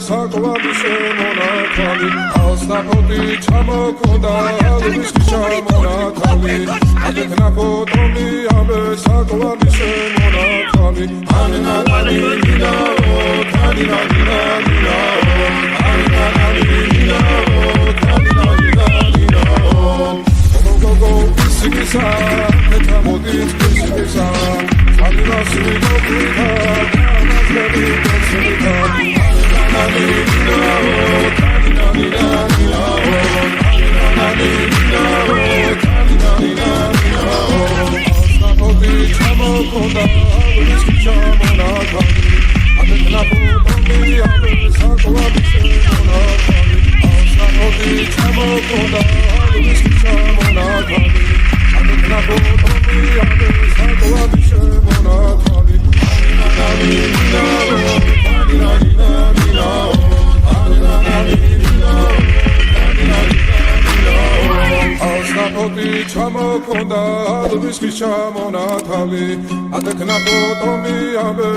საკვარიშე მონათალი ასნაფოთი ჩამოქონდა ლუისკი ჩამონათალი ადექნა ფოტომი ამე საკვარიშე მონათალი ანანალი მინაო თანინანინანინაო ანანალი მინაო თანინანინანინაო გოგო ისიკისა მეტამოდით ისიკისა ანინასი მოკრიტა ანაზები გოცრიტა ანანალი მინაო თანინანინანინაო ანანალი მინაო თანინანინანინაო ასნაფოთი ჩამოქონდა ლუისკი ჩამონათალი ადექნა ფოტომი ამე საკვარიშე მონათალი ასნაფოთი ჩამოქონდა ლუისკი ჩამონათალი ადექნა ფოტომი ამე საკვარიშე მონათალი ანანალი მინაო თანინანინანინაო ანანალი მინაო თანინანინანინაო ასნაფოთი ჩამოქონდა ლუისკი ჩამონათალი ადექნა ფოტომი ამე